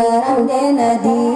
Karang dena di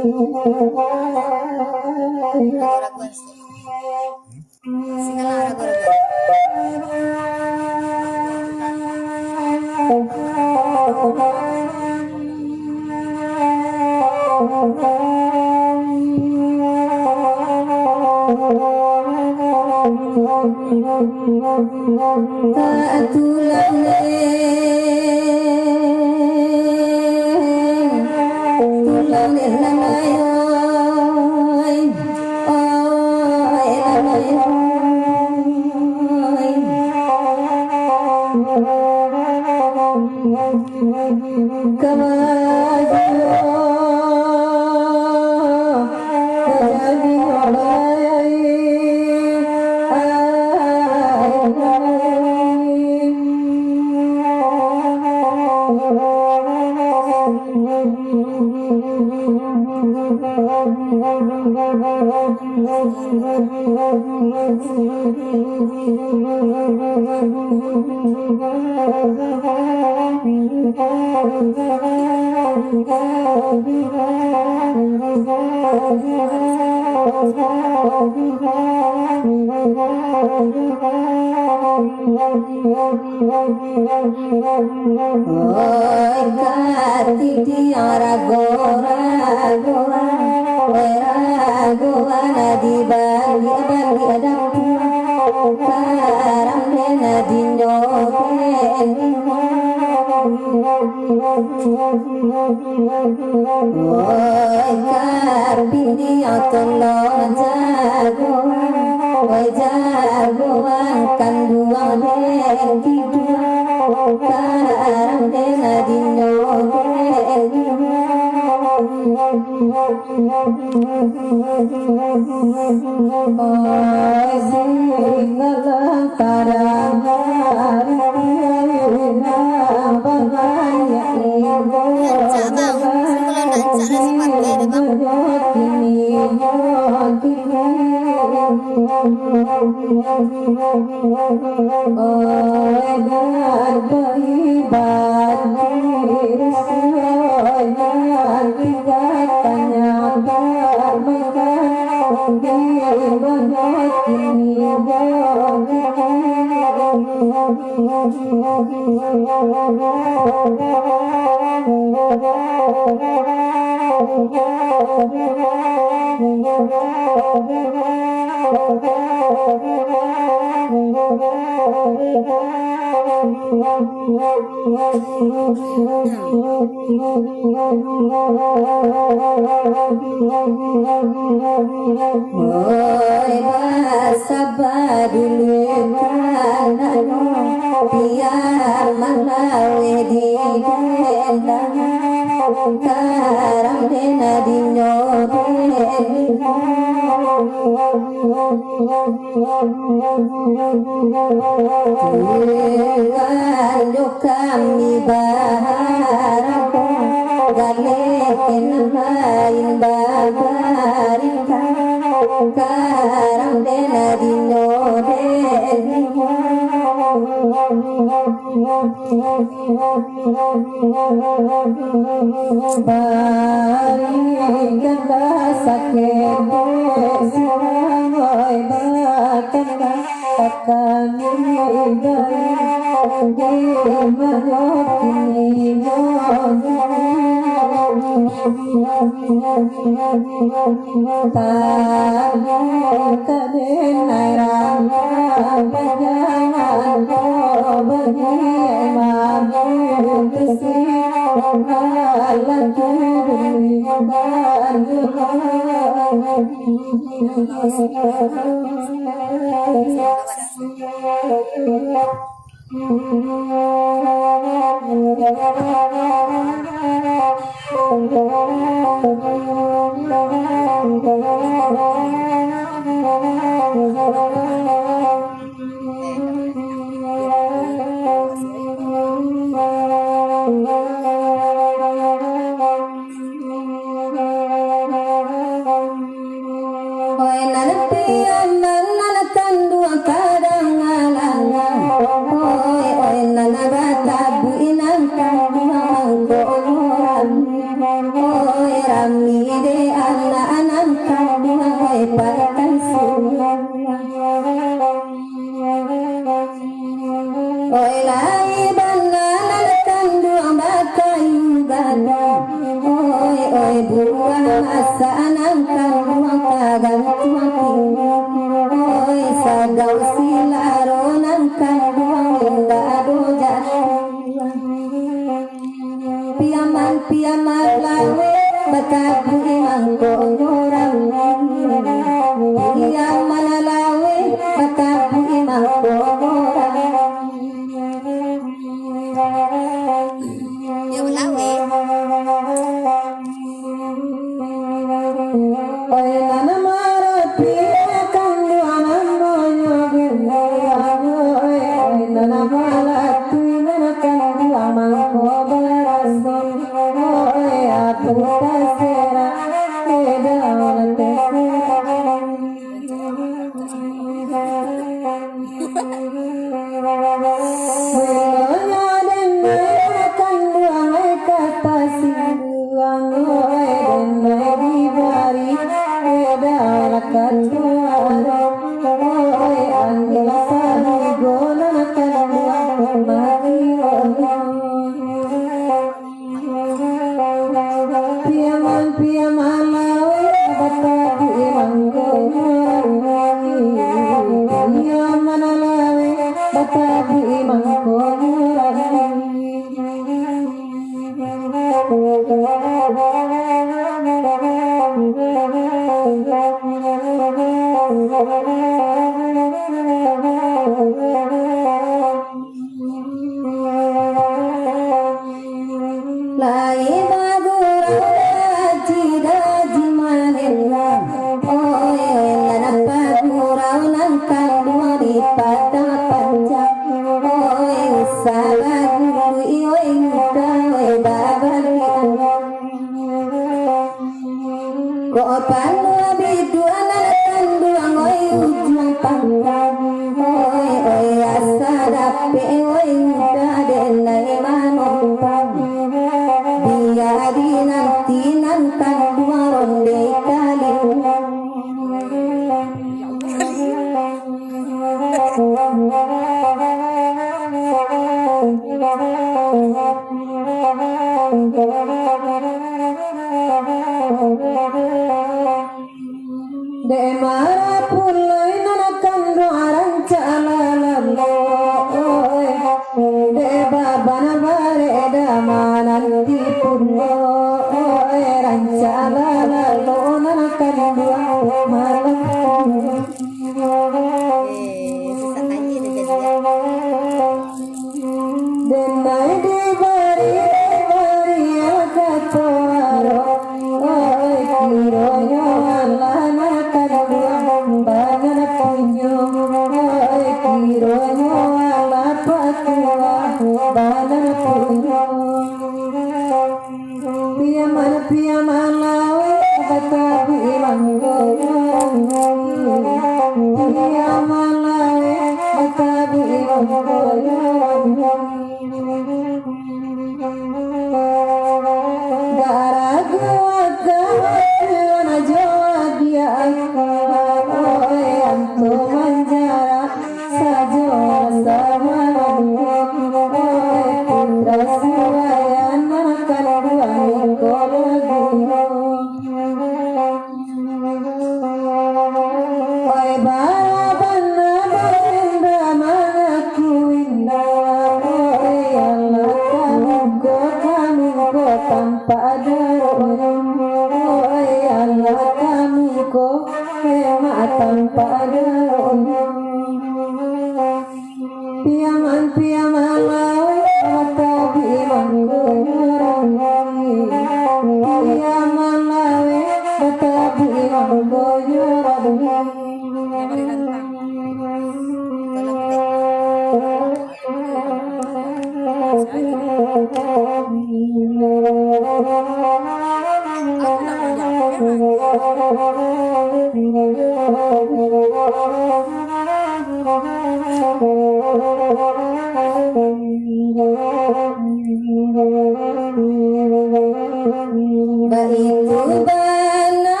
Baitu bana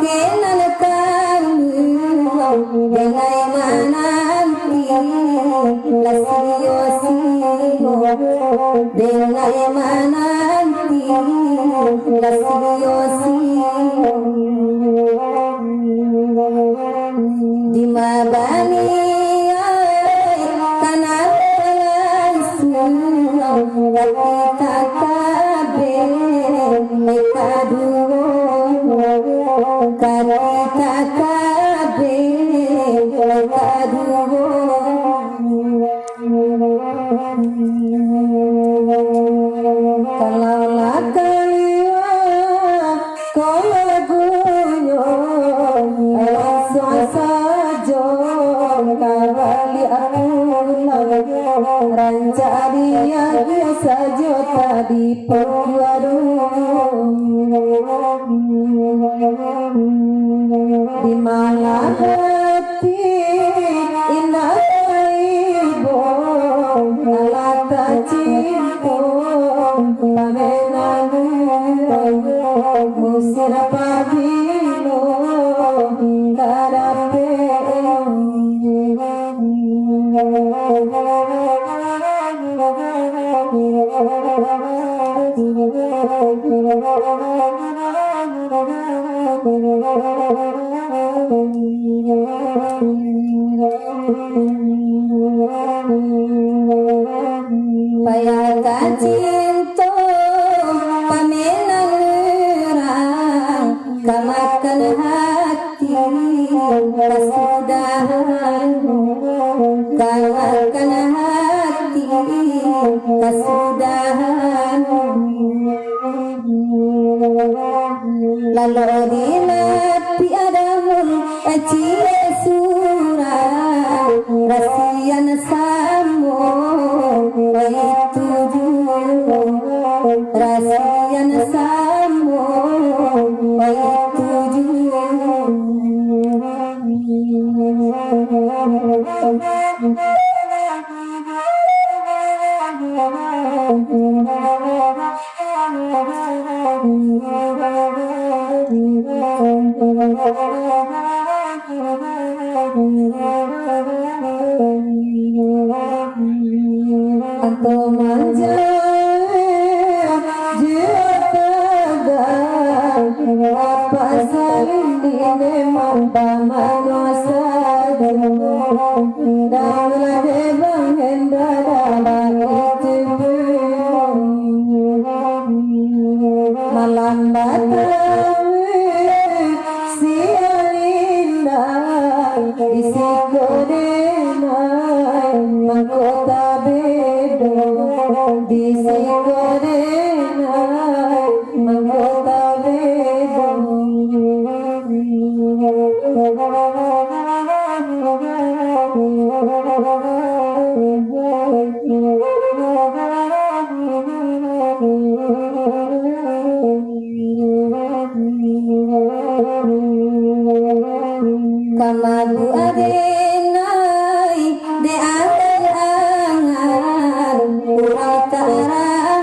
kenan kami dengai mananti lasio sio dengai mananti lasio sio di mabani kana langsung kita kabe mekaduo kita kabe mekaduo kalau lakaliwa kalau gunyo langsung saja kawali aku rancariya saja tadi perwadu di mana hati indah ibu alata cinta pamenan musir pabilo karape Payakan cinta pamenan orang kamakan hati kasudahan kamakan hati kasudahan lalu dinapi adamun acie surah rasian samo itu rasian samo itu atau manja jiwa tegang apa saling memang pamanuasa dalam hebang hendak dalam itu malam batang siang indah isi kodenai mahkota bedo isi kodenai mahkota bedo kamagu adenai de angan urang taranggang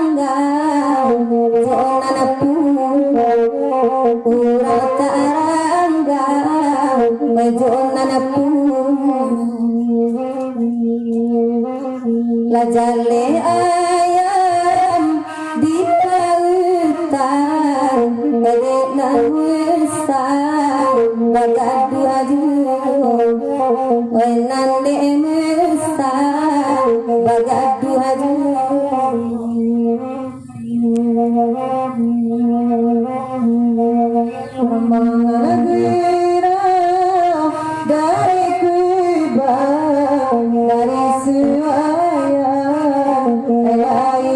jonana pun urang taranggang jonana pun lajale ayam di pautan bedena wesang bagadu aju wenande mesang bagadu aju mangagira dari kubang dari suayang elai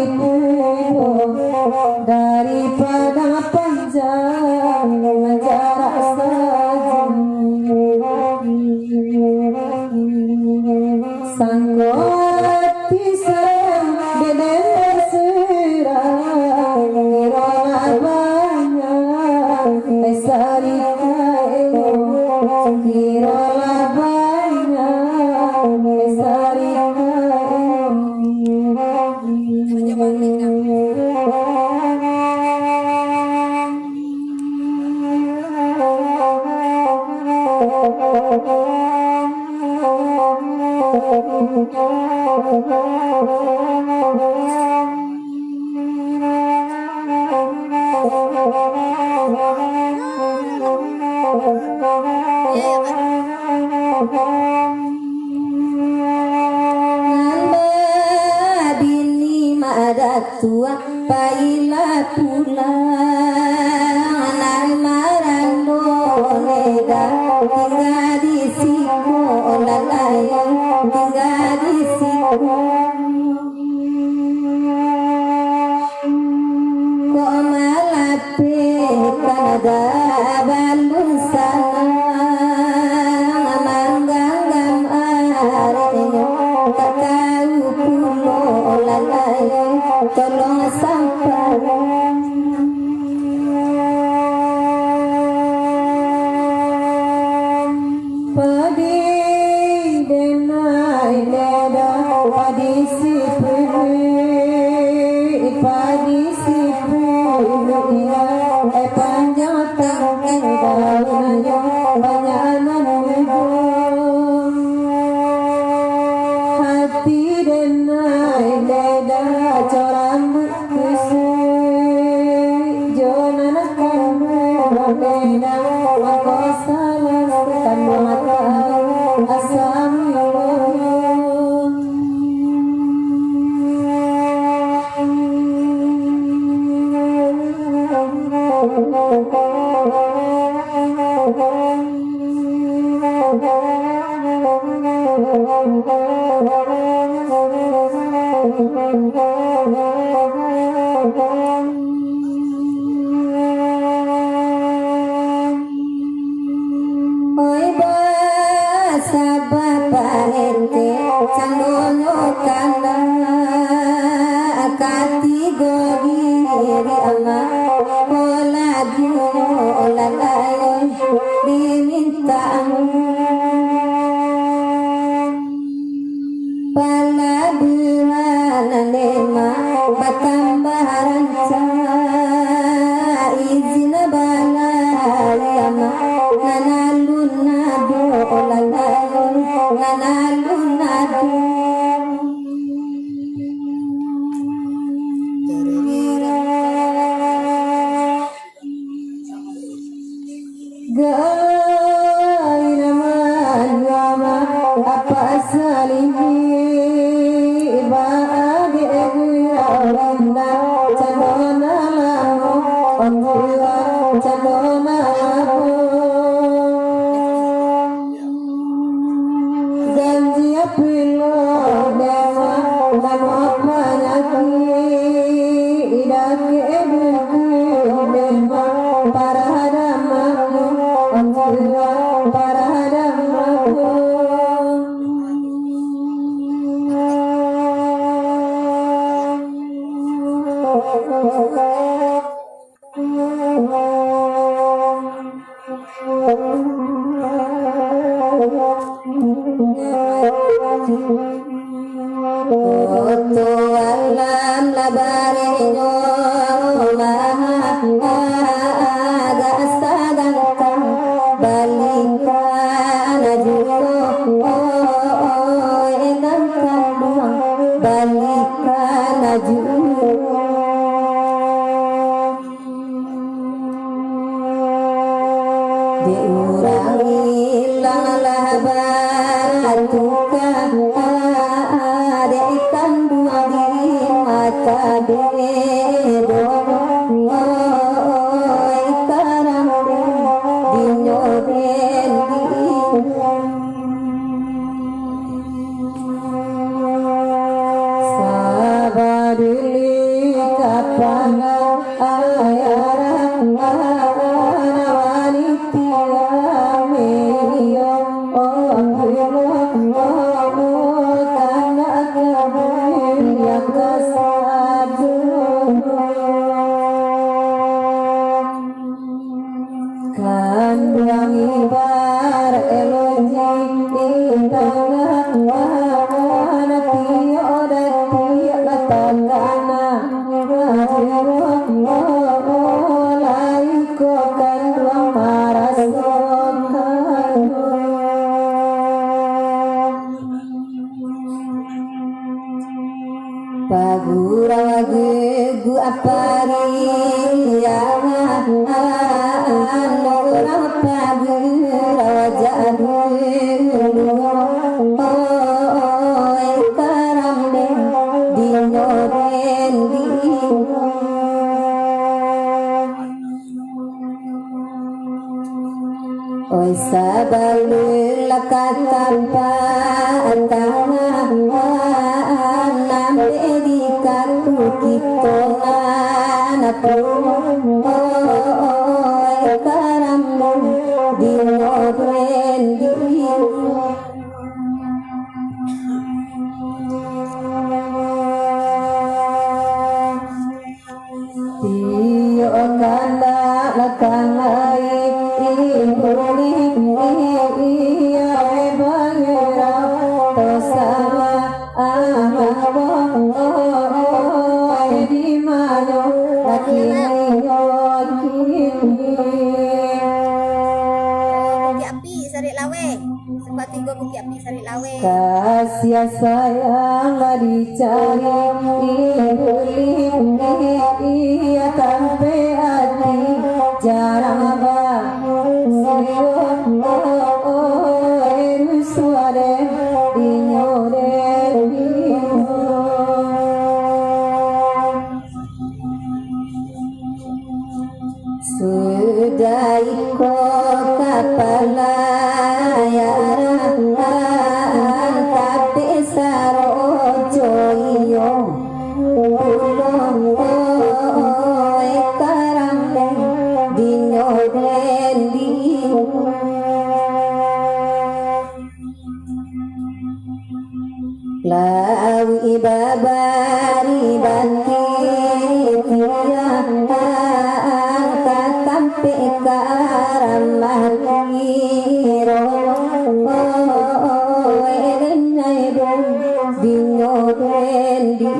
daripada panjang jarak saja tua paila pulang nan marando nega tinggal di siku lalai tinggal di siku kok malah kada balun sana mangganggam arenya tak tahu pulo lalai tolong sampai padi denai leda padi sipri dunia panjang tangkai daunnya banyak anak hati denai leda coram Pagura gegu apari ya Nora pagura jadu karam de dinoren di Oi sabalul lakatan pa antama nambe di kartu kita natu oi karam di noren di Tio kanda lakanai ibuli iya bangira tosama di mana laki api sari lawe sempat tiga buki api sari lawe kasih sayang gak dicari ibuli iya tanpa hati jarang suare dinyore sudah ikut kapala ya tapi sarojo iyo karam dinyoren di lawi babari banti tiang katampe karamah kiro erenai dong dinyoren di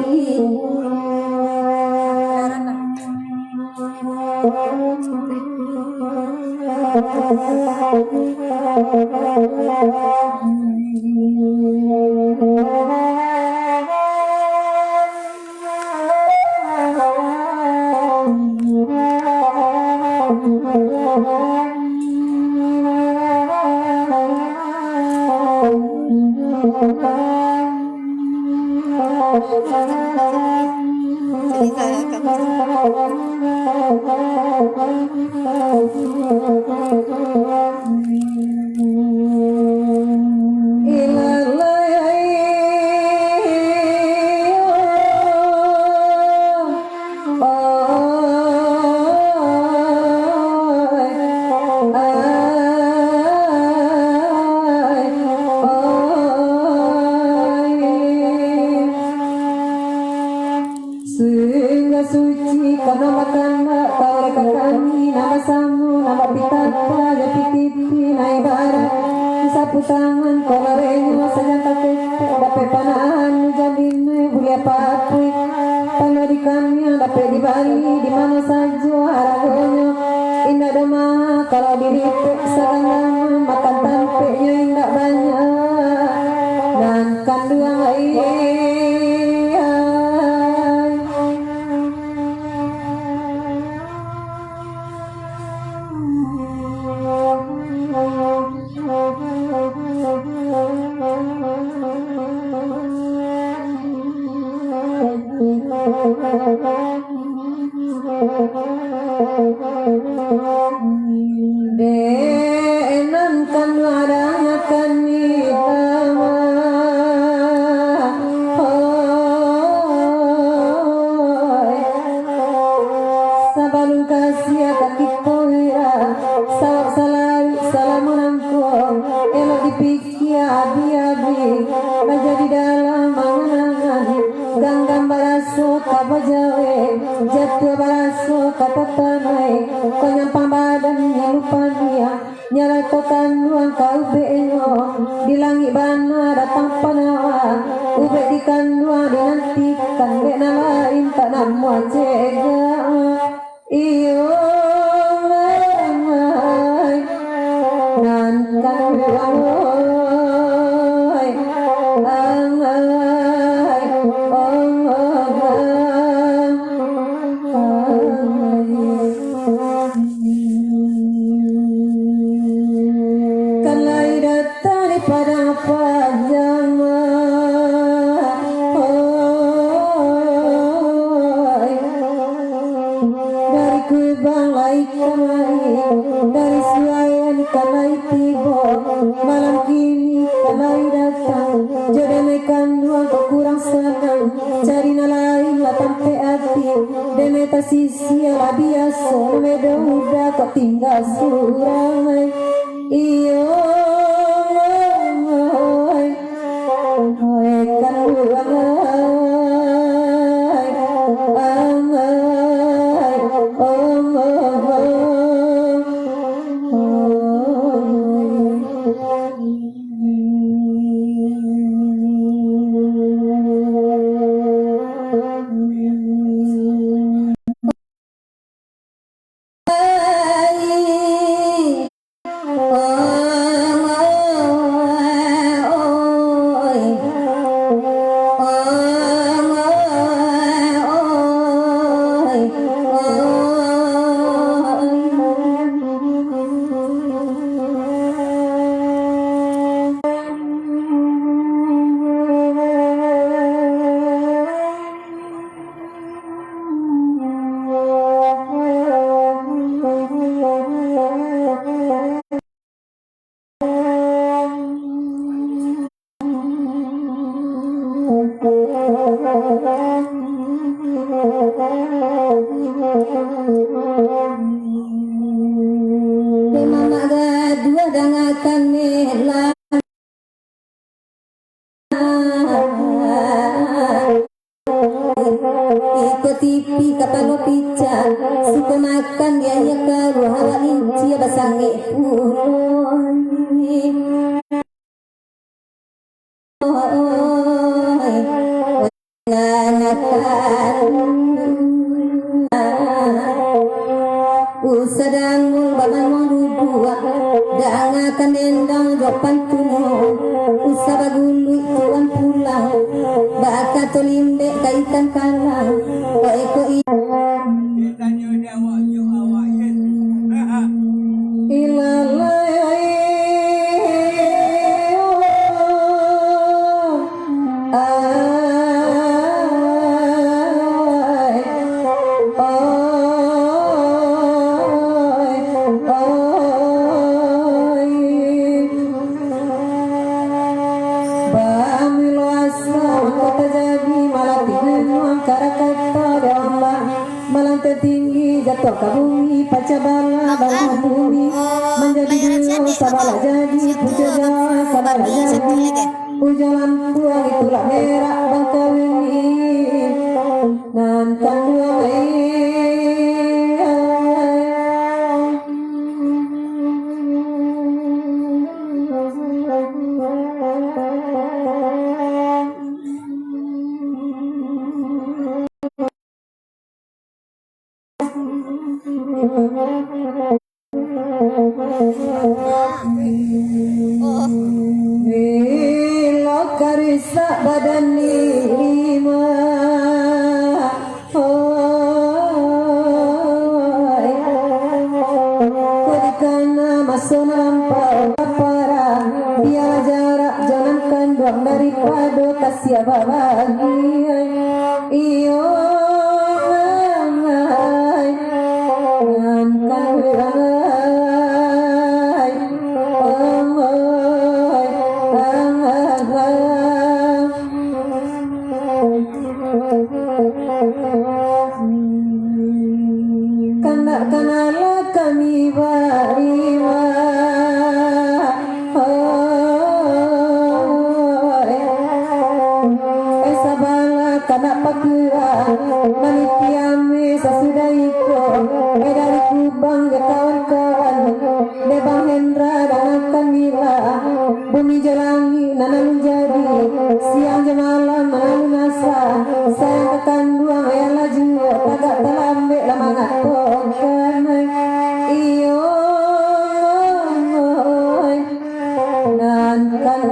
suci karena makan kau kami nama samu nama pitapa ya pititi na ibarat sapu tangan kolarenya saja kakek dapat panahan jadin bulia patri panadikannya dapat di Bali di mana saja haragonya indah dama kalau diri sedang makan tampeknya indah banyak dan kandungan air Denan kan adanya kan itama sabalun kasih kaki poira salamunanku elo dipikir abi-abi aja di dalam angan-angan ganggam baraso kabajawe jatuh baraso katatanai konyampang badannya lupa dia nyalatokan uang kau beno di langit bana datang panawa ube di kandua dinantikan bena lain tak namu cega iyo ngai nan kan angai ternyata sisi lah biasa beda udah kok tinggal suramai iyo kan TV kapano pica suka makan dia ya karu hawa inci basange usadang baman mongdua dangakan endang jopan tuno usabagulu tuan pulang baka tolimbe kaitan kalang eko tinggi jatuh ke bumi pacabala bala bumi menjadi dulu sabala jadi pujaja sabala jadi pujalan puang itulah merah bangka ini nan kandua karisa badan lima kodikana masuk lampau para biar jarak jangankan doang daripada kasih bagi iyo kanala kami barima esabala kana pakira manitiame sasudaiko dari kubang ya kawan-kawan Debang Hendra dan Kamila bumi jalangi nanalun jadi siang jemalam nanalun asa sayang kekanduang ya laju tagak talambe lamangat pokkan iyo nan kan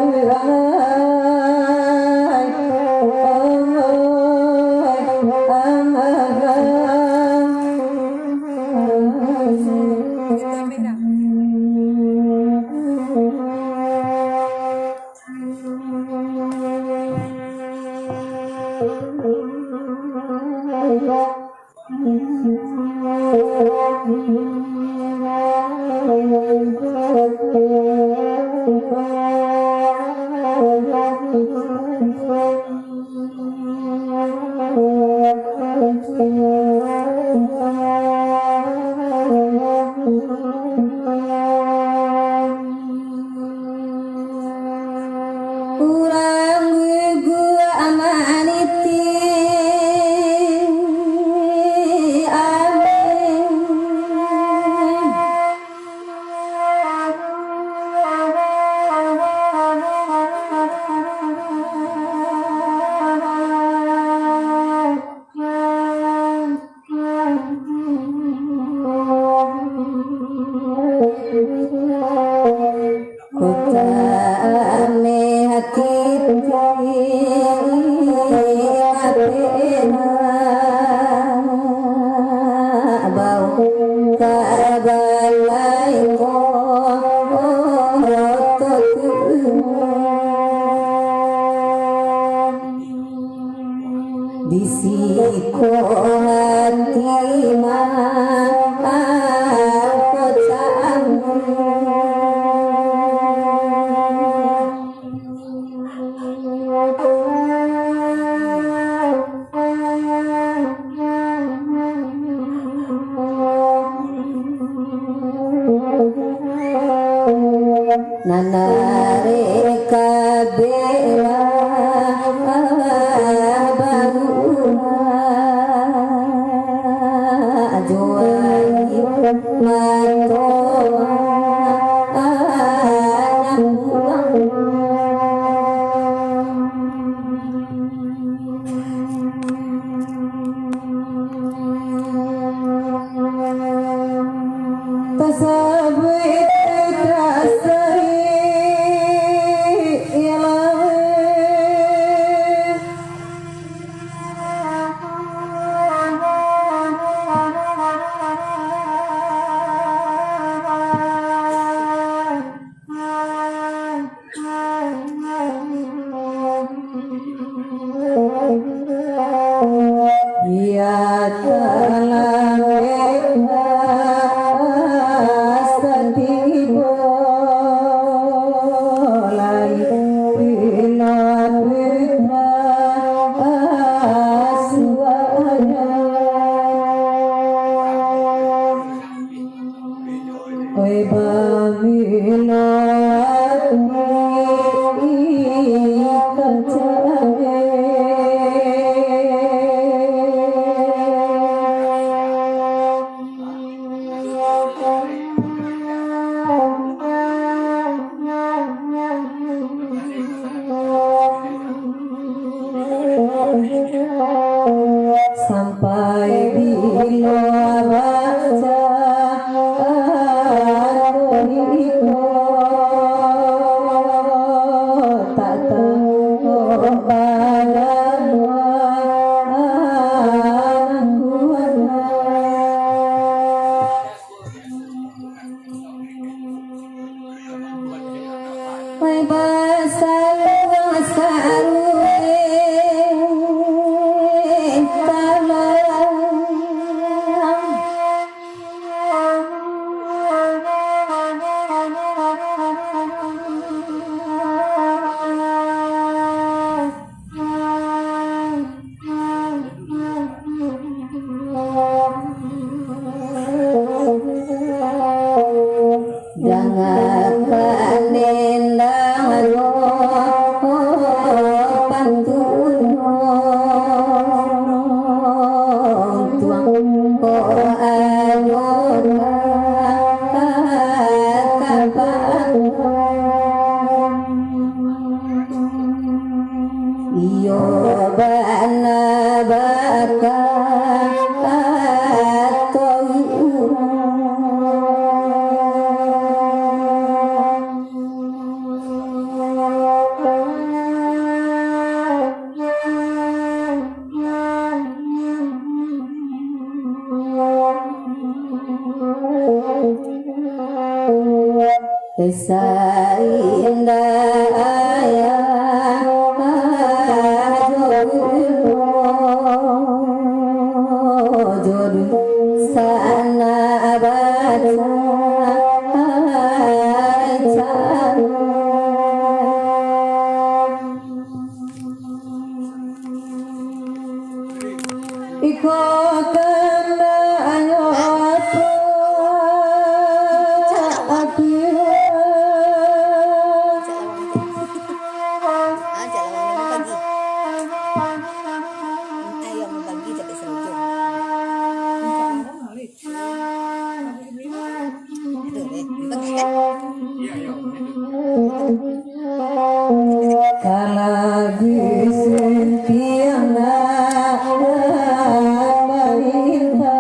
Disiko hati nanare kabela baguna ajoai mato tasabit terasai ya dalam setibo lai bila bila aswaya oi bamilo sampai bila baca diriku tak tahu pada jangan kanendang pantun tuang ko ayon kapang iyo bana baka Esa indah ayah jodoh sana baca ikotan ayo kalagi sentiana marita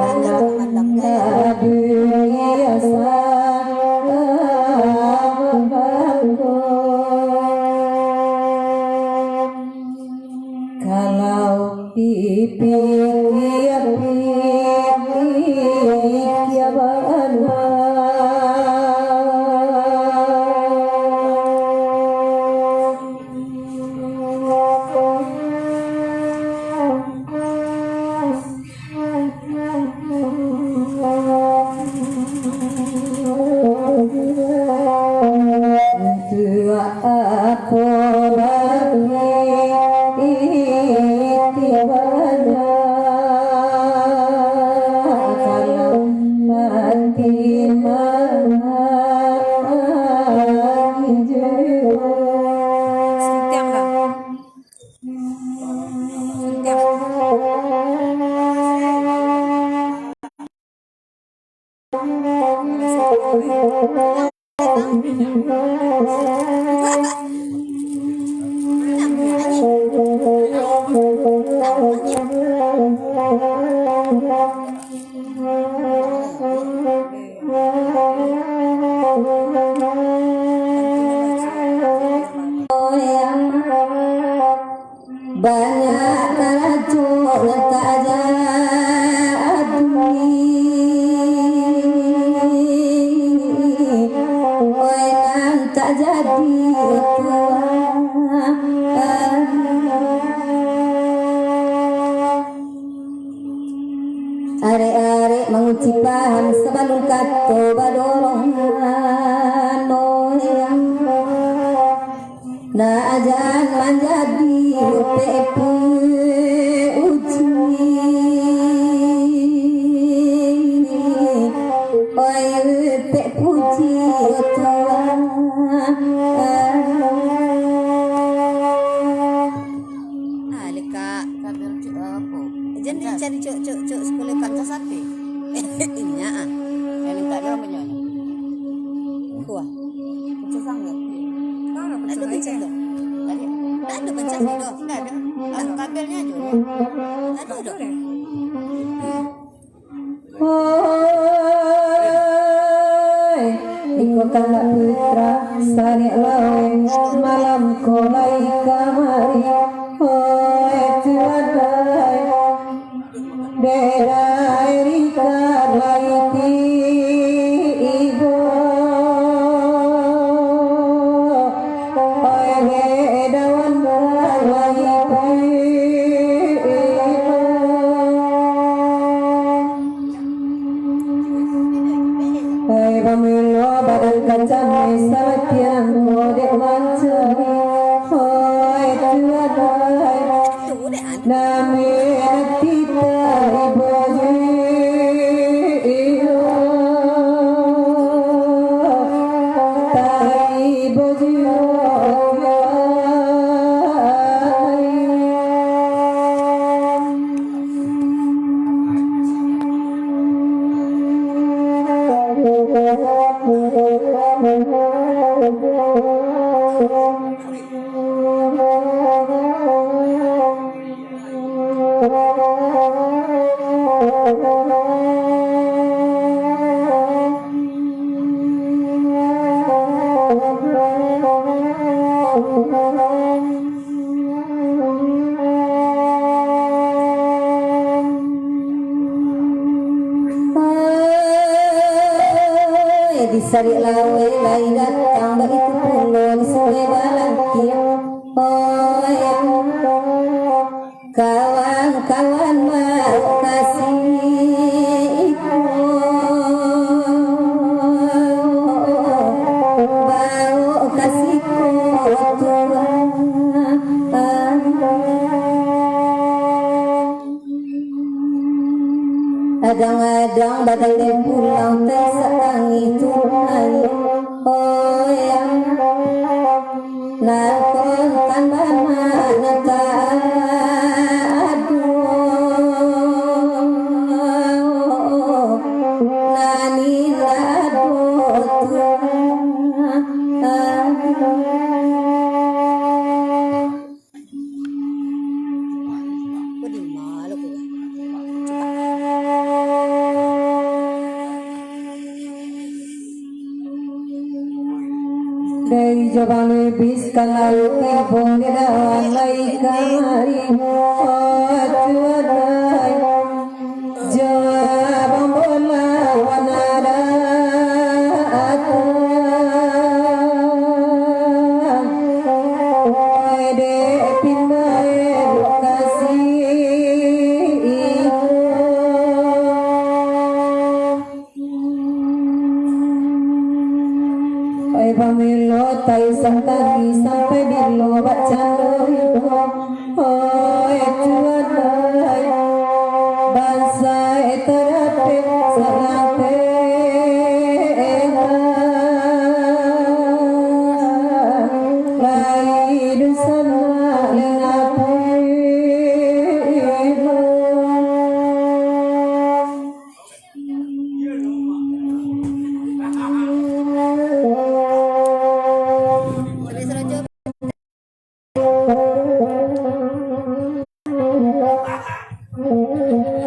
kana biasa Sentiang lah. Banyak racun tak jadi, oi nan tak jadi arek-arek menguci paham sebelum kato badorongan noyang na ajan menjadi PPU uji oi PPU uji Tuhan Leka kabel cuk apa? Jangan dicari cuk sekolah kantor sapi. Inya ah. Yang minta dia orang penyanyi. Kuah. Pecah sangga. Ada pecah dong. Tadi Ada pecah dong. nggak ada. Kabelnya aja. Ada dong. Hoi, iko kanda putra sari lawe malam kolai kamari. Hoi tuadai dedai rika laiti ibo. Hoi dedawan laiti hai pamilo badan kacang salatian modek mancari hai tuadai Tuh deh an. nami kita iboji tai iboji Sari lawe lai datang ba itu pulon sungai balaki oh kawan-kawan mau kasih bau kasih kadang-kadang badai dan pulau tersakang itu ayo oh yang nakon tambah mana tak aduh nani Kau di malu kau. Dei coba lebih sekali boleh dawalai kamari cuadai jawab bola wanara ede pindae lokasi pamilo tai santagi sampai bilo bacaan itu cuadai bangsa eterape sarante lai dusana lenape Terus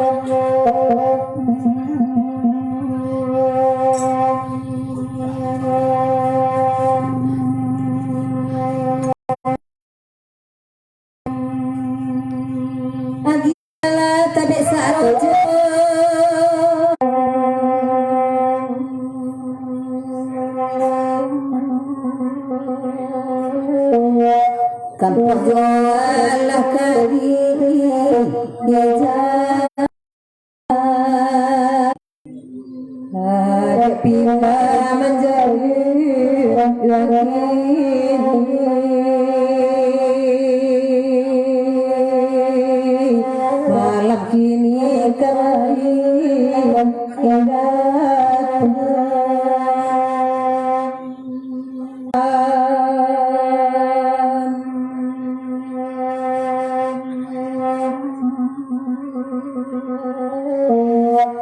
rojo agila tabe sarojo kampung jualah kari ada pindah menjadi malam kini kembali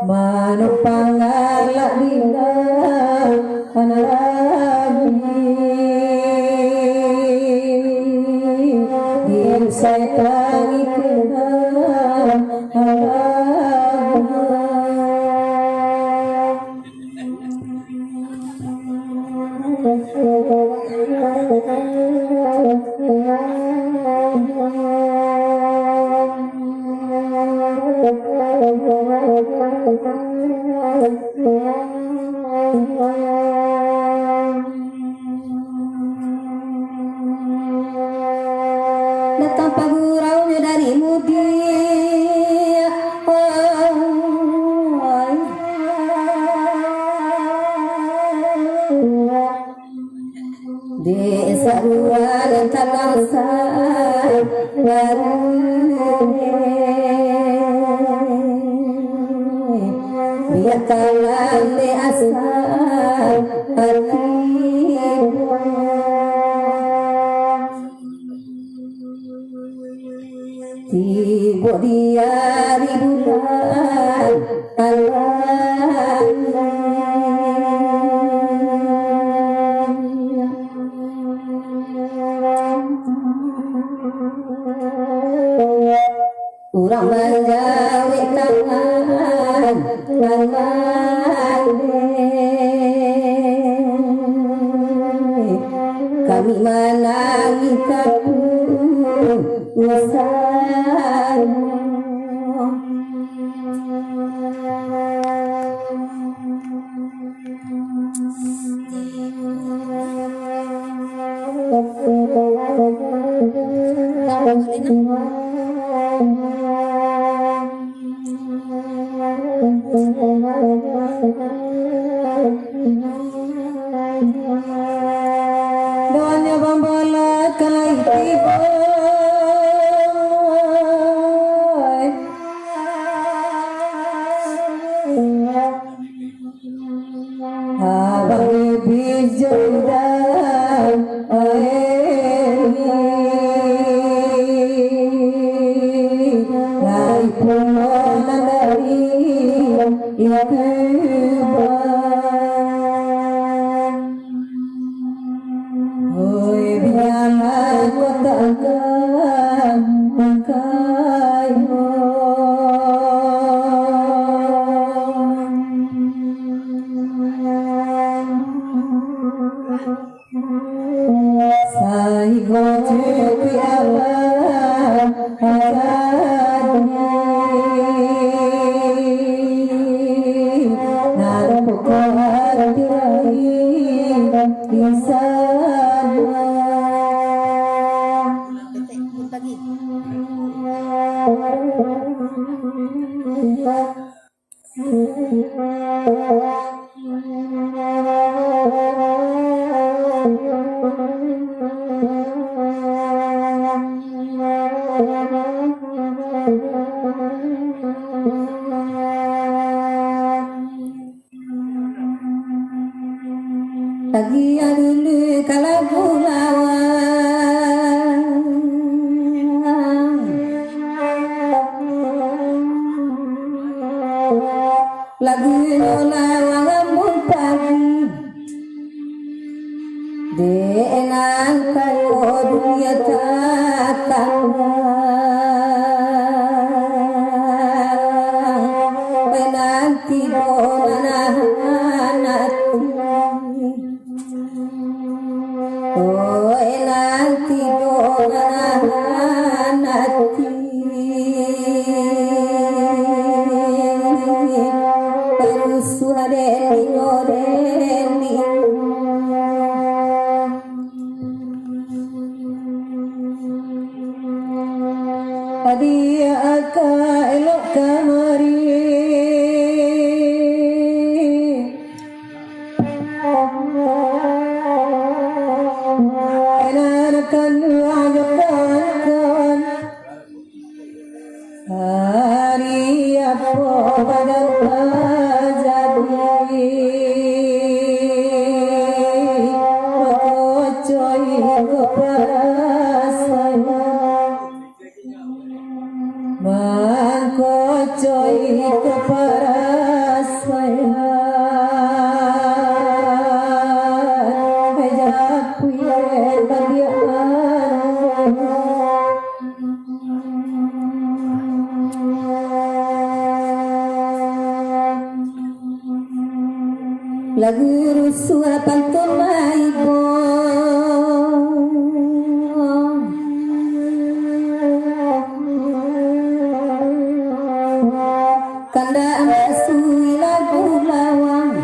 manupang alak dina anarabi diusai tangi kena datang paguraunya dari mudi desa luar takangsa biar kalah le asal hati tiba dia di bulan urang menjawi tangan kami menangi kabur usahamu doanya bambola kalai tiba abang lebih jauh lai pulang dari oi biarlah kota akan mengkai Pagi. Lagi dulu kalau pulauan lagu lawang pagi denang kalau dunia tatang penanti mana oh nanti nanti terus adeni adia aka elok kamari kan ajakan hari apa pada jadi coy keperasaan bangko coy keperasaan lagu rusua pantun maibo kanda amasui lagu lawang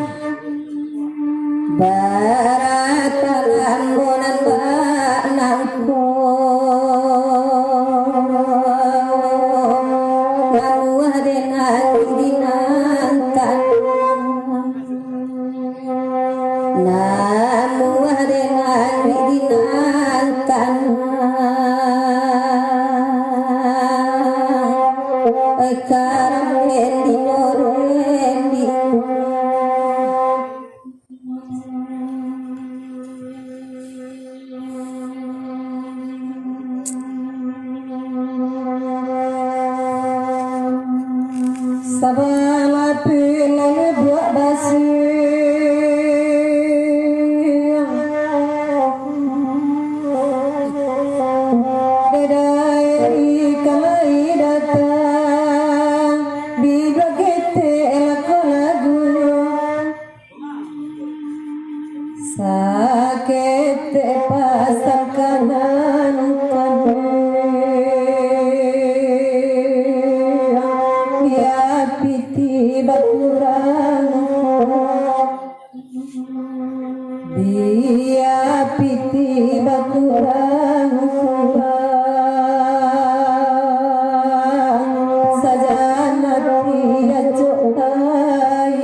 baratalan bonan banangko lalu adenan dinantan namu adenan dinantan karam endi norendi sabala pilane buat basi sakit pasang kanan ya piti bakurang dia piti bakurang sajana dia cokai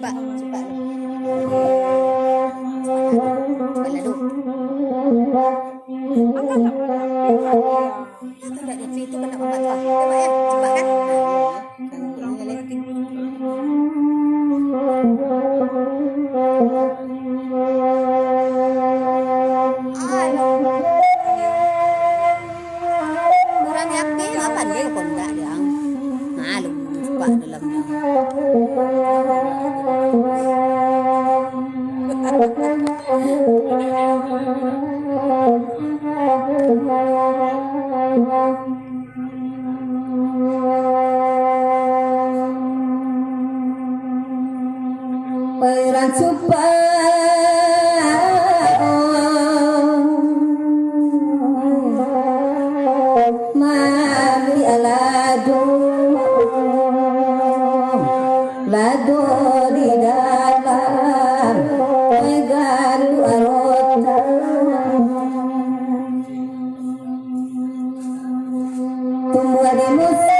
Cepat, cepat. Cepat lalu. Itu dah di situ kena obat tu. Cepat ya, cepat kan? Kurang yakin apa dia pun tak dia. Nah, lu cepat dalamnya. Rancu lupa mami alado lado di dalam galu arota tumbuh di musim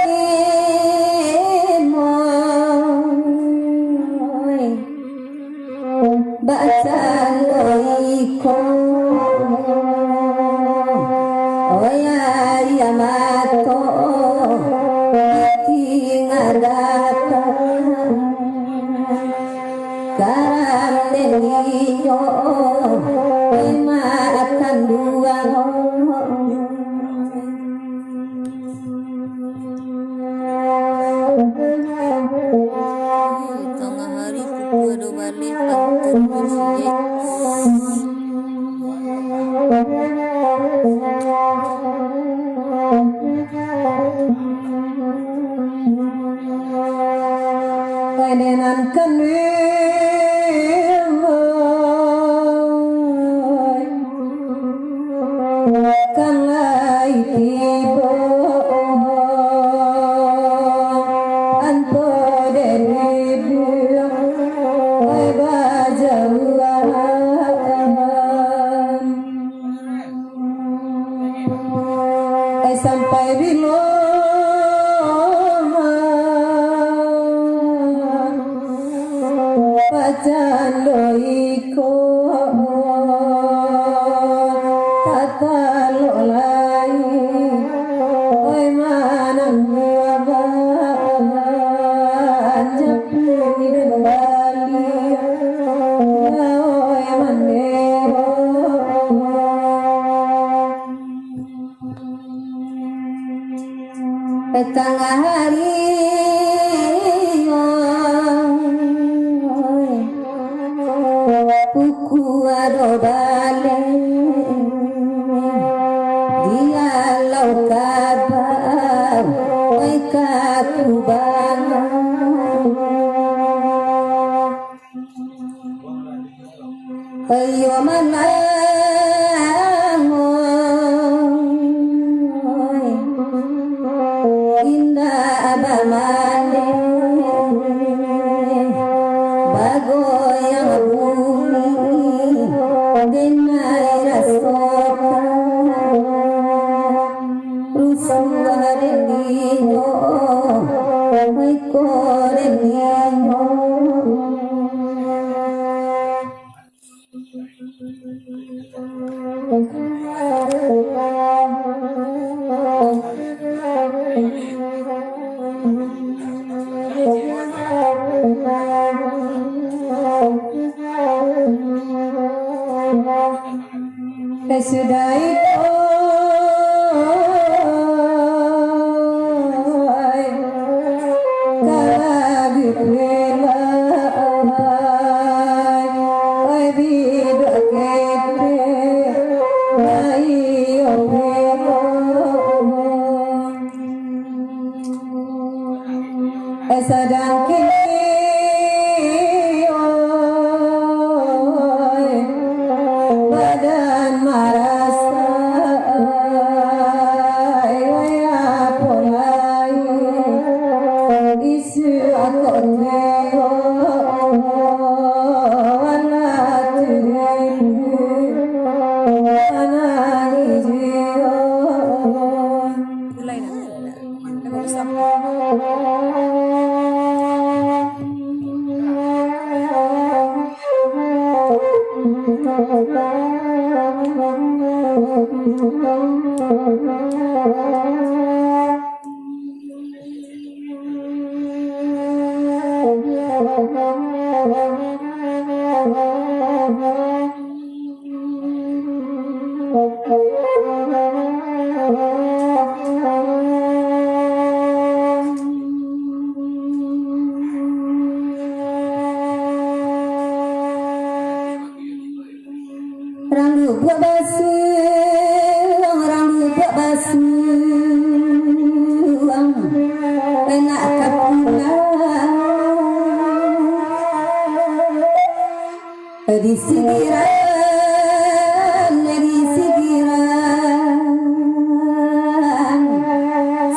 bacaan loiko oya yamato tinggalata karam deniyo makan dua tengah hari pukul 2 balik pantun bersih. Kainan kanwil kan lai tiba anto deribu ai bajauan ai sampai bilo bacaan loiko tata lo lai oi manang buaba japi dan bali oi manero tengah hari buku adobale dia lau kabar oi katubana ayo manangoy indah abamane bagoy ang bumi denay rasoka rusuh deniyo may koreniyo sudah itu kalau bila ai bidak kete ayo belo sadang kini badan marasa ya polai isu akon meo ala tirimu anani jio Lain Randu buat basuh enak kapuna di sigiran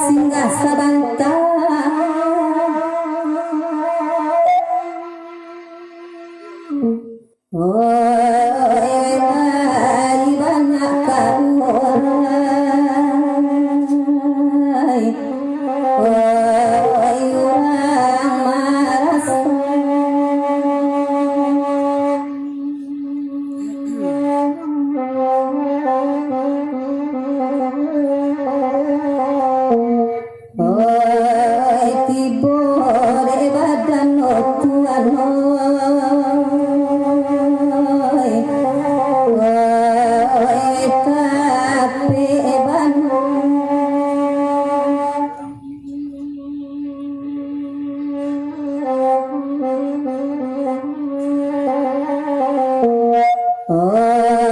singgah sabantah tadi banyak karuai orang maras tibore badan tuan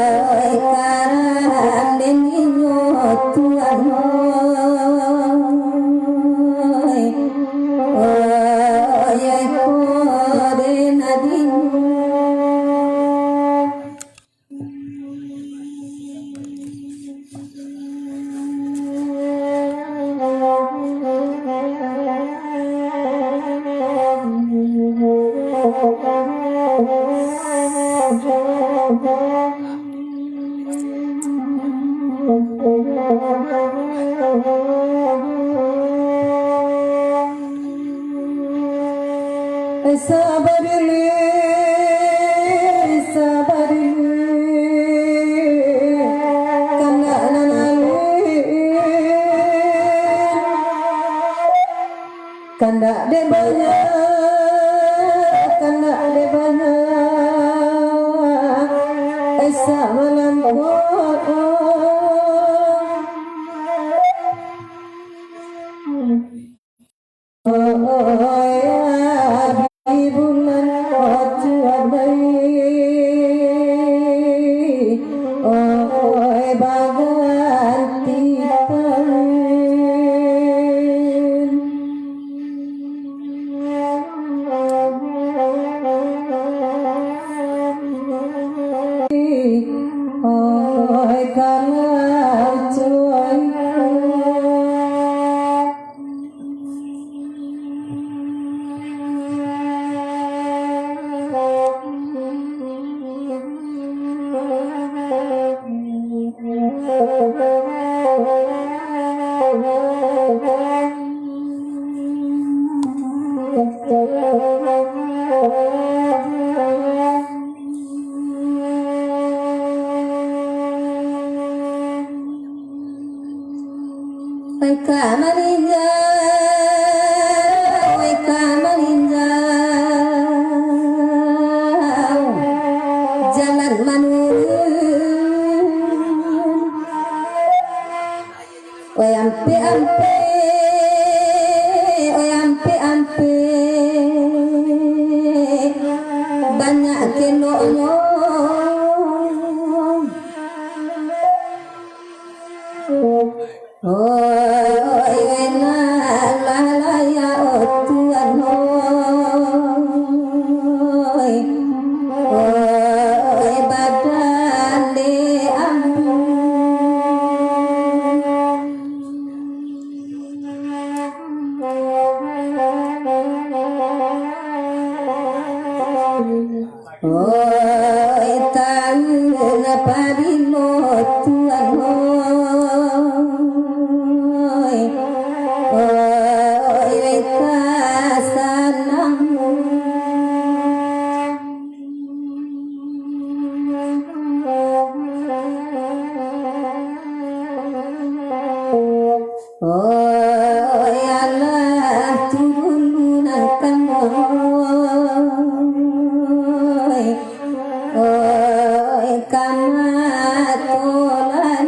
tapi karang denginyo tuan kode nadine sabarili kana nanali kana de banyak esa malam bulan baganti kalau cuy jalan manusia ampe banyak kenonyo lalaya tuan badan de tahu napadino tuan kasanang Allah turunan kamu kamatolan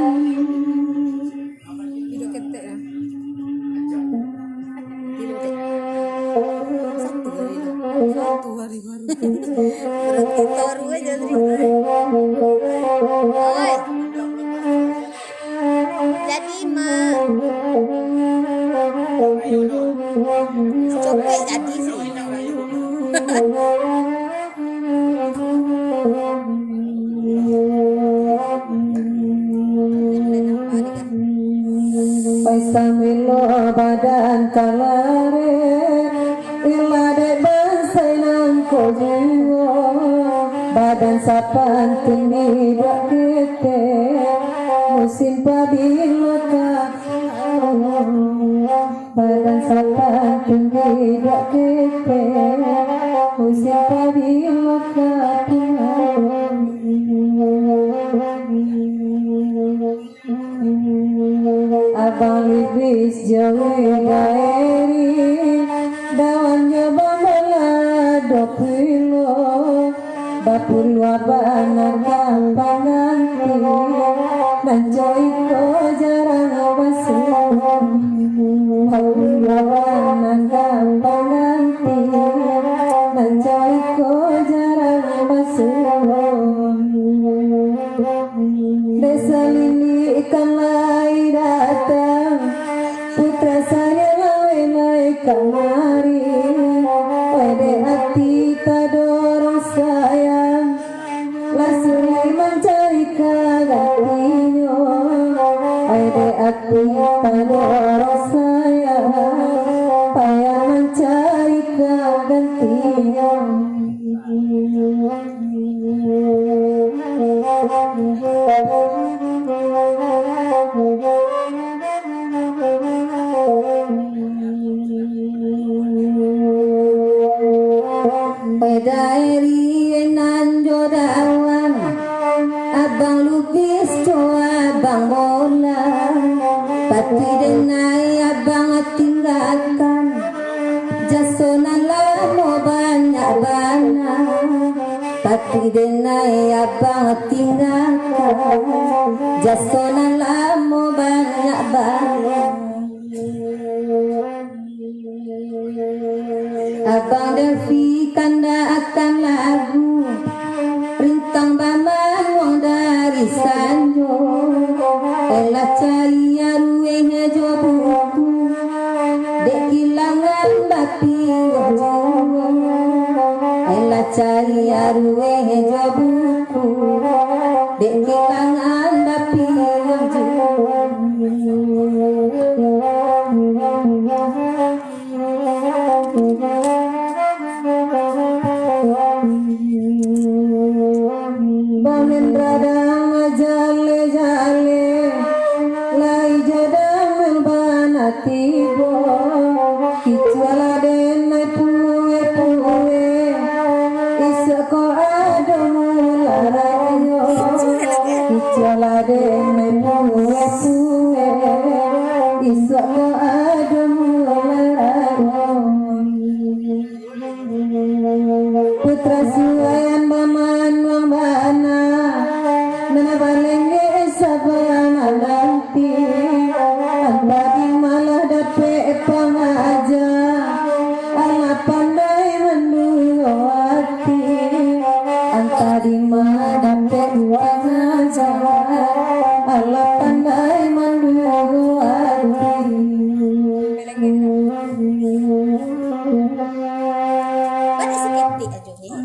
Hidup ketek ya. Hidup ketek. Satu hari baru. Perut kita baru aja tadi. Oi. Jadi mah. Copek jadi sih. badan sapan tinggi dua kete musim pabila badan sapan tinggi dua kete musim pabila abang libis jauh daeri dawannya bambala dopilo bapul wabana gampang ganti nanjoi ko jarang basi bapul wabana gampang ganti nanjoi ko jarang basi desa lili ikan lai datang putra saya lawai kamari wede hati tadorong sayang lasuri mencari gantinya wede hati tadorong sayang payah mencari gantinya Daeri nanjo dawan abang lupis coa abang bola pati denai abang tinggalkan jasonan lamo banyak bana pati denai abang tinggalkan jasonan lamo banyak bana abang Devi kanda akan lagu rintang baman wong dari sanjo ela cari aruenya jobuku dek kilangan bapi jojo ela cari aruenya jobuku dek kilangan bapi jojo tibo kicuala denai puwe puwe isako adamu larayo kicuala denai puwe puwe isako adamu larayo putra suayan baman wang bana nana balenge sabang alanti bagi malah dapat pengaja Allah pandai menduati anta di mana dapat pengaja Allah pandai menduati Mana seketik aja dia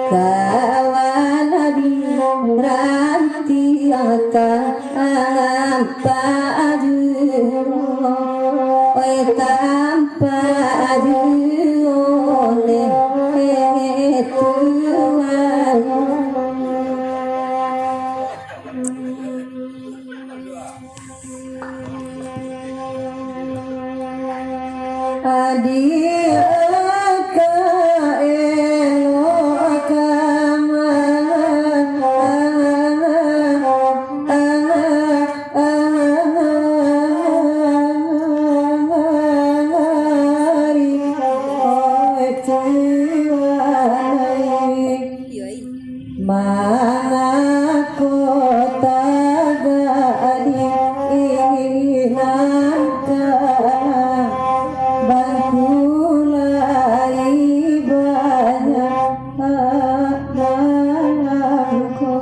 kawan ranti angka apa aju oi tanpa oleh Tuhan. Adia mana kota gading nangka bangkulai banyak anakku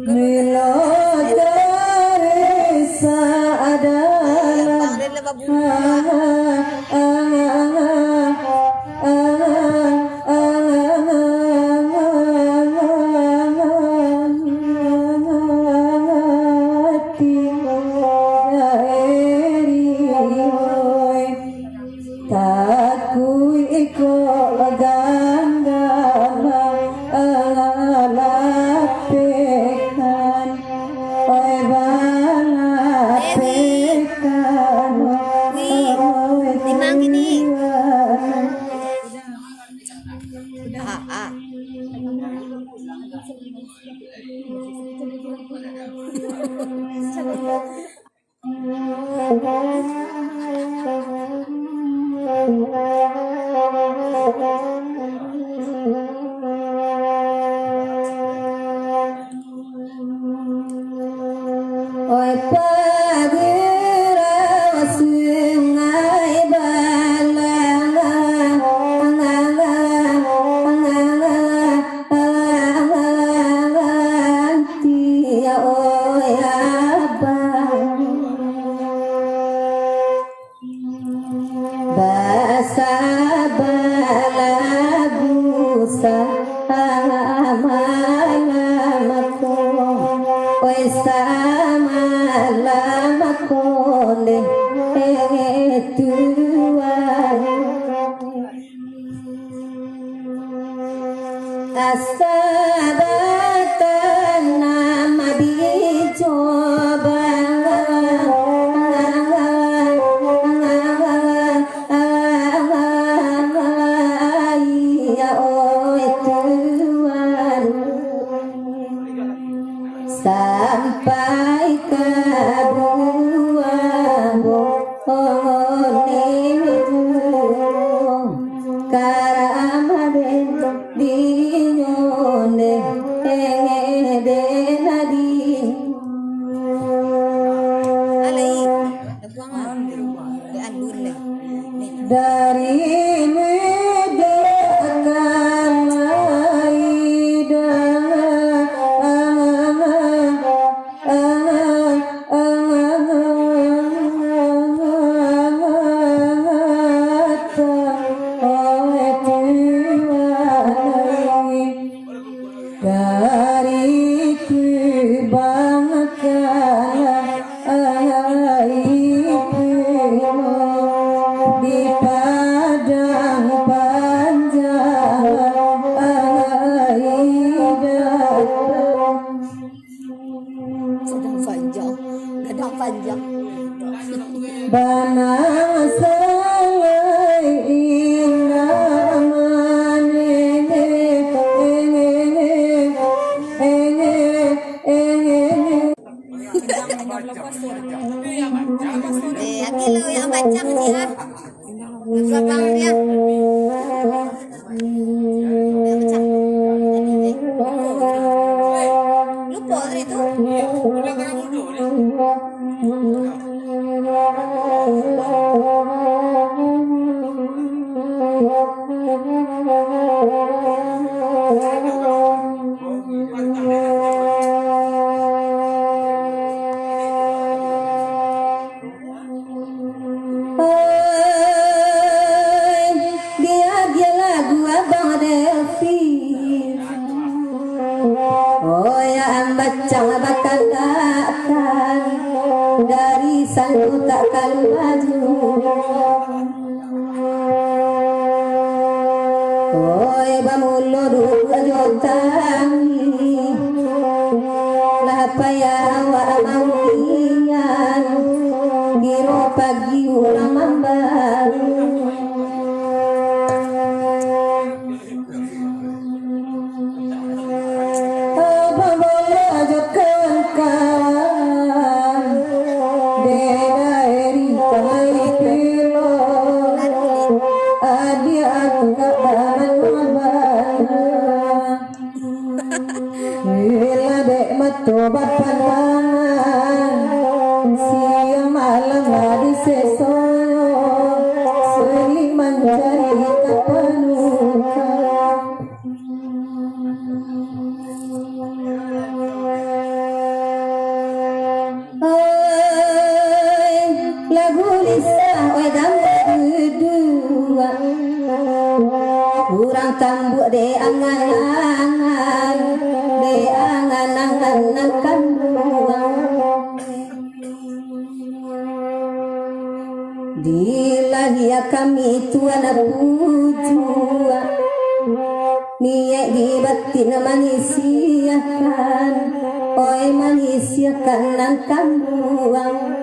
Milo dari sadar Takui iko ganda alapekan oi balapekan Timang ini. Oi pagira sungai balanga tia oi abang basa balagusa amalamaku oi sama lamaku le Tuhan asabatan nama dicoba ya oi Tuhan sampai ke dari medakan dari kebanggaan di padang panjang Gadang panjang. banang salai Aki lo yang baca nih ah. Siapa dia? Lupa itu. Dia lagu abang Delvi. Oh ya ambacang bakal datang dari sangku takkan maju. Oi bamulo dua jotani lapaya wa maulian giro pagi ulang mambaru. Tobat pandangan siang malam lagi sesoyo sering mencari kepenuhan. Oi lagu lisah oi gambar berdua kurang tambuk de angan-angan de angan-angan kandungan dilahia kami tuan pujua niat di batin manisiakan oi manisiakan nan kandungan.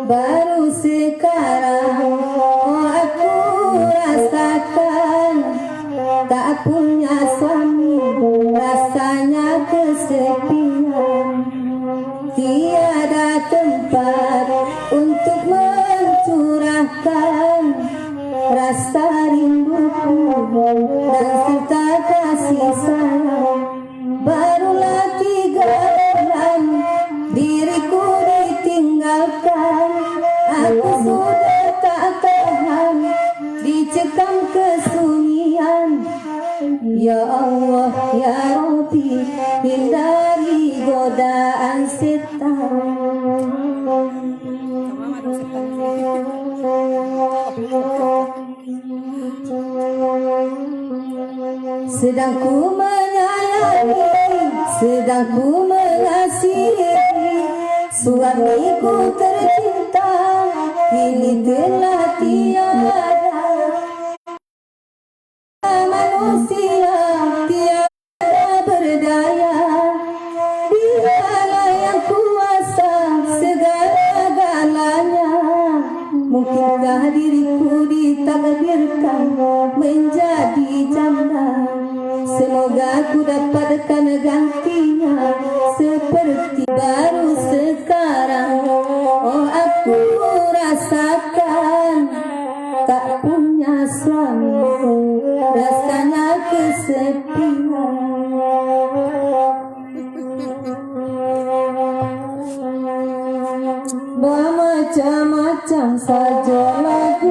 Baru sekarang aku rasakan tak punya suami, rasanya kesepian, tiada tempat untuk mencurahkan rasa rinduku dan serta kasih sayang. Barulah 3 bulan diriku ditinggalkan, aku sudah tak tahan dicekam kesunyian. Ya Allah ya Rabbi, hindari godaan setan. Mama dong setan. Sedang ku menyayangi, sedang ku mengasihi suamiku tercinta, kini telah tiada. Manusia tiada berdaya, dialah yang kuasa segala-galanya. Mungkinkah diriku ditakdirkan menjadi janda? Semoga ku dapatkan gantinya seperti baru sekarang. Oh, aku rasakan tak punya suami, rasanya kesepian. Bermacam-macam saja lagu